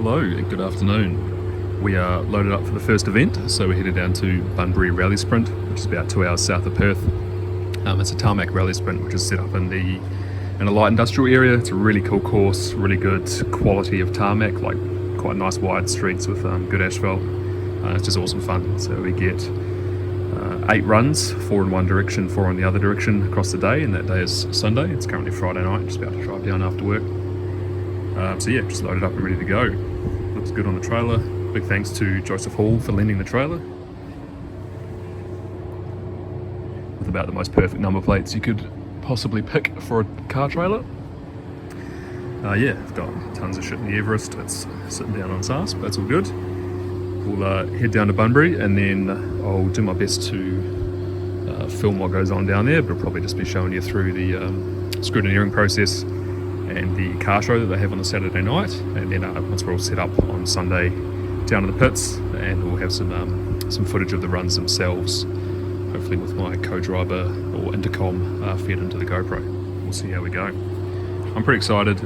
Hello and good afternoon. We are loaded up for the first event, so we're headed down to Bunbury Rallysprint, which is about 2 hours south of Perth. It's a tarmac rally sprint which is set up in a light industrial area. It's a really cool course, really good quality of tarmac, like quite nice wide streets with good asphalt. It's just awesome fun. So we get 8 runs, 4 in one direction, 4 in the other direction across the day, and that day is Sunday. It's currently Friday night, just about to drive down after work. So yeah, just loaded up and ready to go. Looks good on the trailer. Big thanks to Joseph Hall for lending the trailer. With about the most perfect number plates you could possibly pick for a car trailer. Yeah, I've got tons of shit in the Everest. It's sitting down on its ass, but that's all good. We'll head down to Bunbury and then I'll do my best to film what goes on down there, but I'll probably just be showing you through the scrutineering process and the car show that they have on the Saturday night, and then once we're all set up on Sunday, down to the pits, and we'll have some footage of the runs themselves, hopefully with my co-driver or intercom fed into the GoPro. We'll see how we go. I'm pretty excited.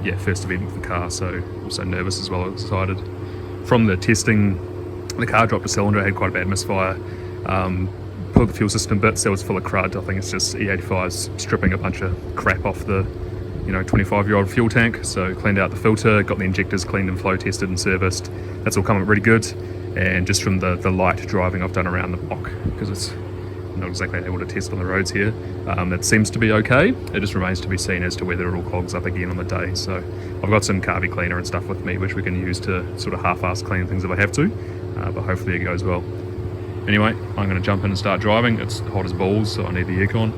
Yeah, first event with the car, so also nervous as well as excited. From the testing, the car dropped a cylinder, had quite a bad misfire. Pulled the fuel system bits, that was full of crud. I think it's just E85's stripping a bunch of crap off the 25-year-old fuel tank. So cleaned out the filter, got the injectors cleaned and flow tested and serviced. That's all come up really good. And just from the light driving I've done around the block, because it's not exactly able to test on the roads here, it seems to be okay. It just remains to be seen as to whether it all clogs up again on the day. So I've got some carby cleaner and stuff with me which we can use to sort of half-ass clean things if I have to, but hopefully it goes well. Anyway, I'm going to jump in and start driving. It's hot as balls, so I need the aircon.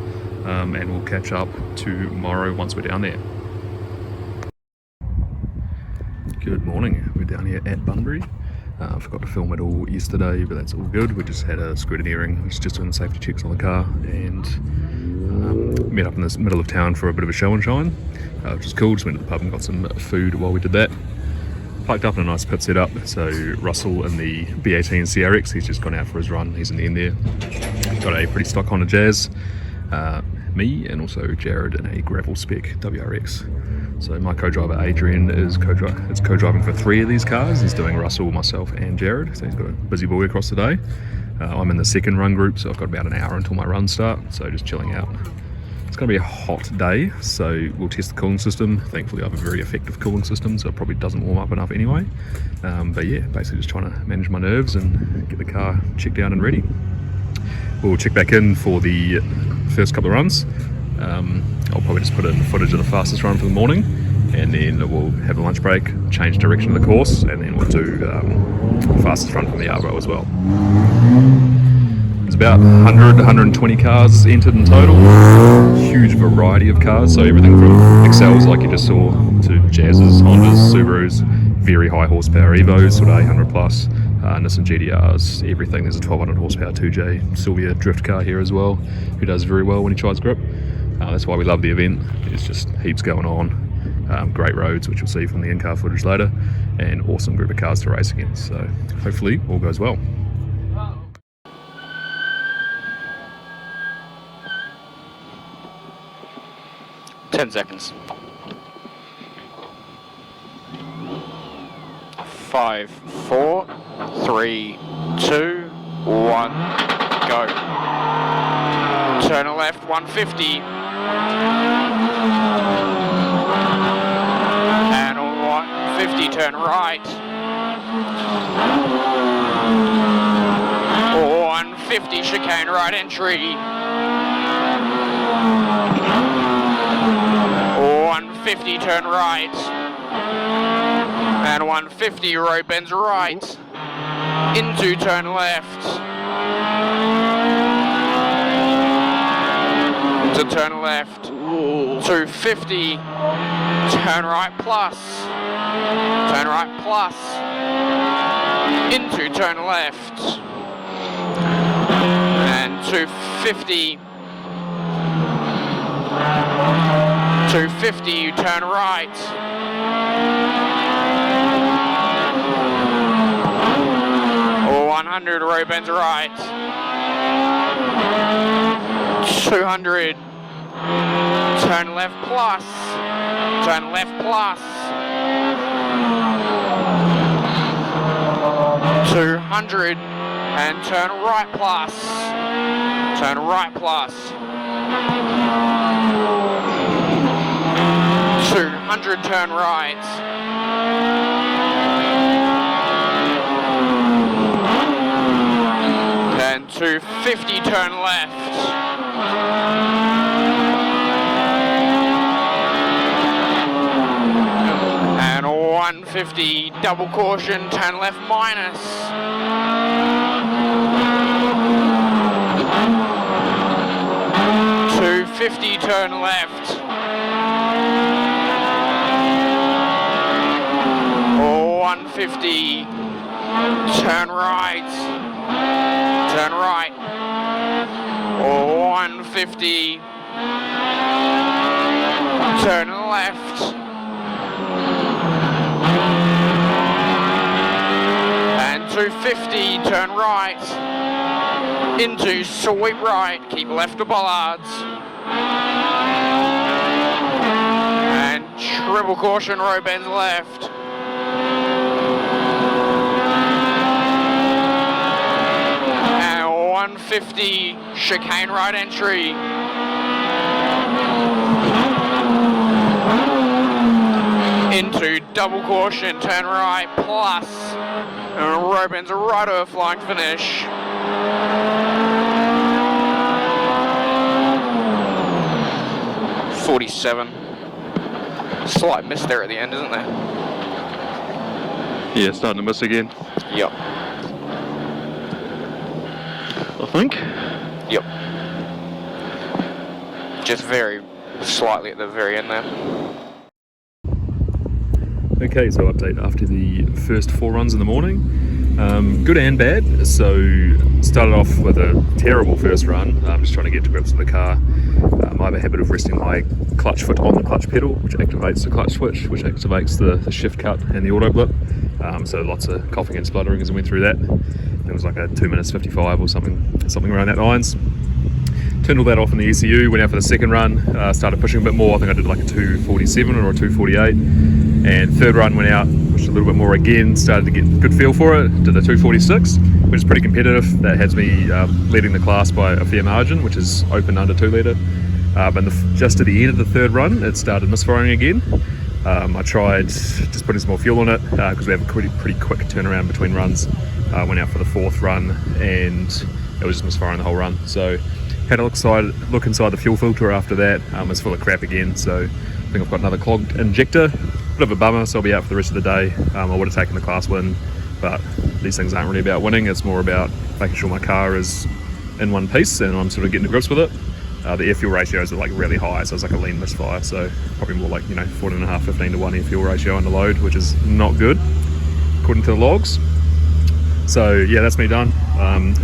And we'll catch up tomorrow once we're down there. Good morning, we're down here at Bunbury. I forgot to film it all yesterday, but that's all good. We just had a scrutineering, which is just doing the safety checks on the car, and met up in the middle of town for a bit of a show and shine, which is cool. Just went to the pub and got some food while we did that. Parked up in a nice pit setup, so Russell in the B18 CRX, he's just gone out for his run, he's in the end there. Got a pretty stock Honda Jazz. Me and also Jared in a gravel spec WRX. So my co-driver Adrian is co-driving for 3 of these cars. He's doing Russell, myself and Jared, so he's got a busy boy across the day. I'm in the second run group, so I've got about an hour until my runs start, so just chilling out. It's going to be a hot day, so we'll test the cooling system. Thankfully I have a very effective cooling system, so it probably doesn't warm up enough anyway. But yeah, basically just trying to manage my nerves and get the car checked out and ready. We'll check back in for the first couple of runs. I'll probably just put in footage of the fastest run for the morning, and then we'll have a lunch break, change direction of the course, and then we'll do the fastest run from the Arvo as well. There's about 100 to 120 cars entered in total. Huge variety of cars, so everything from Excels like you just saw to Jazzes, Hondas, Subarus, very high horsepower Evos, sort of 800 plus, Nissan GTRs, everything. There's a 1200 horsepower 2J Sylvia drift car here as well, who does very well when he tries grip. That's why we love the event. There's just heaps going on, great roads, which you'll see from the in-car footage later, and awesome group of cars to race against. So hopefully all goes well. Ten seconds. 5, 4, 3, 2, 1, go. Turn left, 150. And on 150, turn right. 150, chicane right entry. 150, turn right. And 150, road bends right. Into turn left. To turn left, 250, turn right plus, into turn left, and 250, you turn right, 100, road bends right, 200, turn left plus, 200 and turn right plus. Turn right plus. 200 turn right. And 250 turn left. And 150 double caution, turn left minus. 250 turn left. 150 turn right. Turn right. 150 turn left. And 250 turn right. Into sweep right, keep left to bollards. And triple caution, road bends left. And 150 chicane right entry. Into double caution, turn right plus. And road bends right over flying finish. .47. Slight miss there at the end, isn't there? Yeah, starting to miss again. Yep. I think. Yep. Just very slightly at the very end there. Okay, so update after the first 4 runs in the morning. Good and bad. So started off with a terrible first run. Just trying to get to grips with the car. I have a habit of resting my clutch foot on the clutch pedal, which activates the clutch switch, which activates the shift cut and the auto blip. So lots of coughing and spluttering as I went through that. It was like a 2 minutes 55 or something around that lines. Turned all that off in the ECU, went out for the second run, started pushing a bit more. I think I did like a 247 or a 248. And third run went out, pushed a little bit more again, started to get a good feel for it, did the 246, which is pretty competitive. That has me leading the class by a fair margin, which is open under 2 litre. But just at the end of the third run, it started misfiring again. I tried just putting some more fuel on it, because we have a pretty quick turnaround between runs. Went out for the 4th run, and it was just misfiring the whole run. So had a look inside the fuel filter after that. It's full of crap again, so I think I've got another clogged injector. Bit of a bummer, so I'll be out for the rest of the day. I would have taken the class win, but these things aren't really about winning. It's more about making sure my car is in one piece and I'm sort of getting to grips with it. The air fuel ratios are like really high, so it's like a lean misfire, so probably more like 14.5, 15 to 1 air fuel ratio under load, which is not good according to the logs. So yeah, that's me done.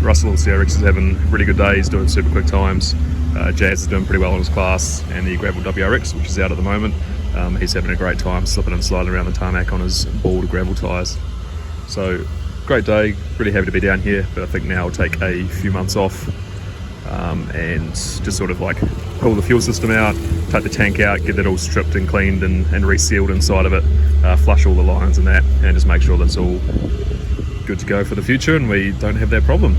Russell CRX is having really good days, doing super quick times. Jazz is doing pretty well in his class, and the gravel WRX, which is out at the moment, he's having a great time slipping and sliding around the tarmac on his bald gravel tyres. So great day, really happy to be down here, but I think now I'll take a few months off and just sort of like pull the fuel system out, take the tank out, get that all stripped and cleaned and resealed inside of it, flush all the lines and that, and just make sure that's all good to go for the future and we don't have that problem.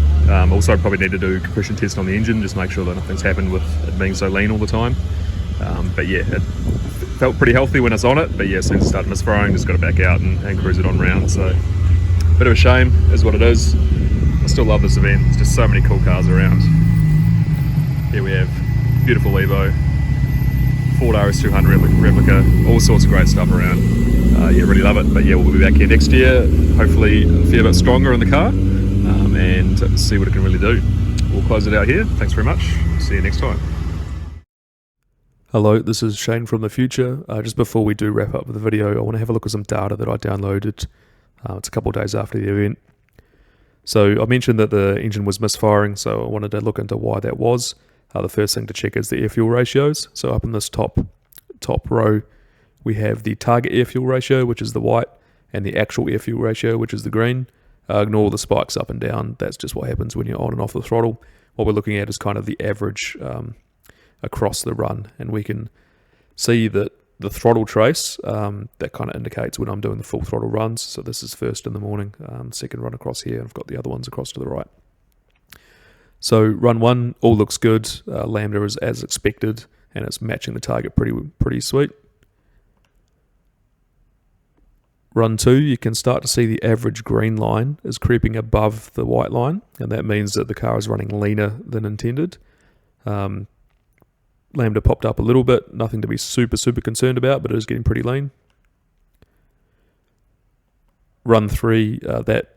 Also probably need to do a compression test on the engine, just make sure that nothing's happened with it being so lean all the time. But yeah, it felt pretty healthy when it's on it, but yeah, as soon as it started misfiring, just got it back out and cruise it on round. So bit of a shame is what it is. I still love this event, there's just so many cool cars around. Here we have beautiful Evo, Ford RS200 replica, all sorts of great stuff around. Yeah, really love it. But yeah, we'll be back here next year, hopefully a fair bit stronger in the car, and see what it can really do. We'll close it out here. Thanks very much. See you next time. Hello, this is Shane from the future. Just before we do wrap up the video, I want to have a look at some data that I downloaded. It's a couple of days after the event. So I mentioned that the engine was misfiring, so I wanted to look into why that was. The first thing to check is the air fuel ratios. So up in this top row, we have the target air fuel ratio, which is the white, and the actual air fuel ratio, which is the green. Ignore the spikes up and down. That's just what happens when you're on and off the throttle. What we're looking at is kind of the average across the run, and we can see that the throttle trace, that kind of indicates when I'm doing the full throttle runs. So this is first in the morning, second run across here, and I've got the other ones across to the right. So run 1, all looks good. Lambda is as expected, and it's matching the target pretty sweet. Run 2, you can start to see the average green line is creeping above the white line, and that means that the car is running leaner than intended. Lambda popped up a little bit, nothing to be super concerned about, but it is getting pretty lean. Run 3, that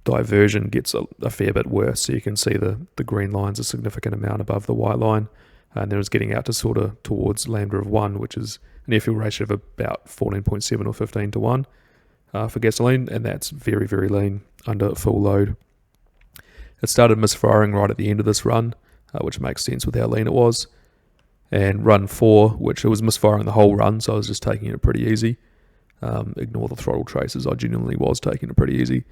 diversion gets a fair bit worse, so you can see the green line's a significant amount above the white line, and then it's getting out to sort of towards lambda of 1, which is an air-fuel ratio of about 14.7 or 15 to 1 for gasoline, and that's very lean under full load. It started misfiring right at the end of this run, which makes sense with how lean it was. And run 4, which it was misfiring the whole run, so I was just taking it pretty easy. Ignore the throttle traces, I genuinely was taking it pretty easy.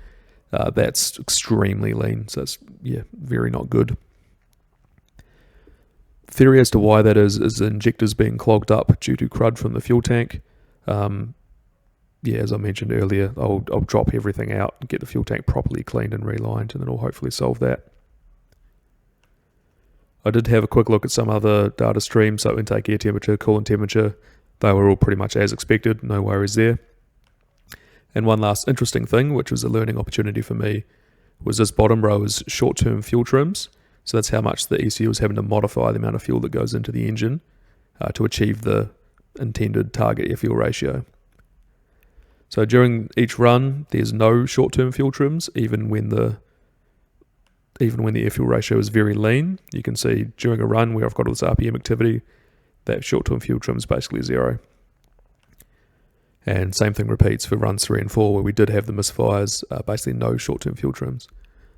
That's extremely lean, so it's, very not good. Theory as to why that is the injectors being clogged up due to crud from the fuel tank. As I mentioned earlier, I'll drop everything out and get the fuel tank properly cleaned and relined, and then it'll hopefully solve that. I did have a quick look at some other data streams, so intake air temperature, coolant temperature. They were all pretty much as expected, no worries there. And one last interesting thing, which was a learning opportunity for me, was this bottom row is short-term fuel trims. So that's how much the ECU is having to modify the amount of fuel that goes into the engine to achieve the intended target air-fuel ratio. So during each run, there's no short-term fuel trims, even when the air-fuel ratio is very lean. You can see during a run where I've got all this RPM activity, that short-term fuel trim is basically 0. And same thing repeats for runs 3 and 4, where we did have the misfires, basically no short-term fuel trims.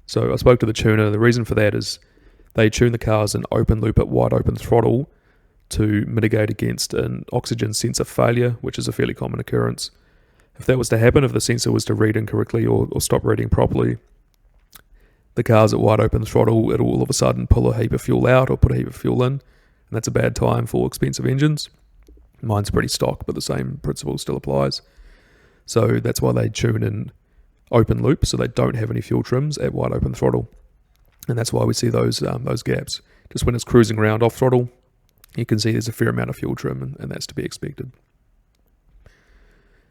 So I spoke to the tuner. The reason for that is they tune the cars in open loop at wide open throttle to mitigate against an oxygen sensor failure, which is a fairly common occurrence. If that was to happen, if the sensor was to read incorrectly or stop reading properly, the cars at wide open throttle, it'll all of a sudden pull a heap of fuel out or put a heap of fuel in, and that's a bad time for expensive engines. Mine's pretty stock, but the same principle still applies. So that's why they tune in open loop, so they don't have any fuel trims at wide open throttle. And that's why we see those gaps. Just when it's cruising around off throttle, you can see there's a fair amount of fuel trim, and that's to be expected.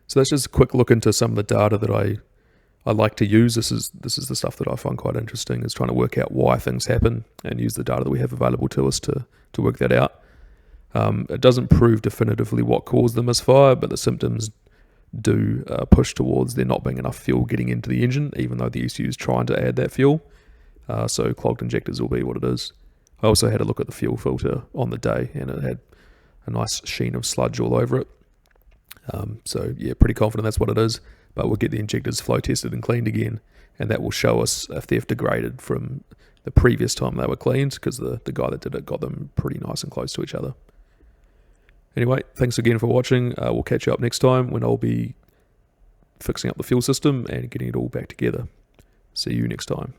So that's just a quick look into some of the data that I like to use. This is the stuff that I find quite interesting, is trying to work out why things happen and use the data that we have available to us to work that out. It doesn't prove definitively what caused the misfire, but the symptoms do push towards there not being enough fuel getting into the engine, even though the ECU is trying to add that fuel. So clogged injectors will be what it is. I also had a look at the fuel filter on the day, and it had a nice sheen of sludge all over it. Pretty confident that's what it is, but we'll get the injectors flow tested and cleaned again, and that will show us if they've degraded from the previous time they were cleaned, because the guy that did it got them pretty nice and close to each other. Anyway, thanks again for watching. We'll catch you up next time when I'll be fixing up the fuel system and getting it all back together. See you next time.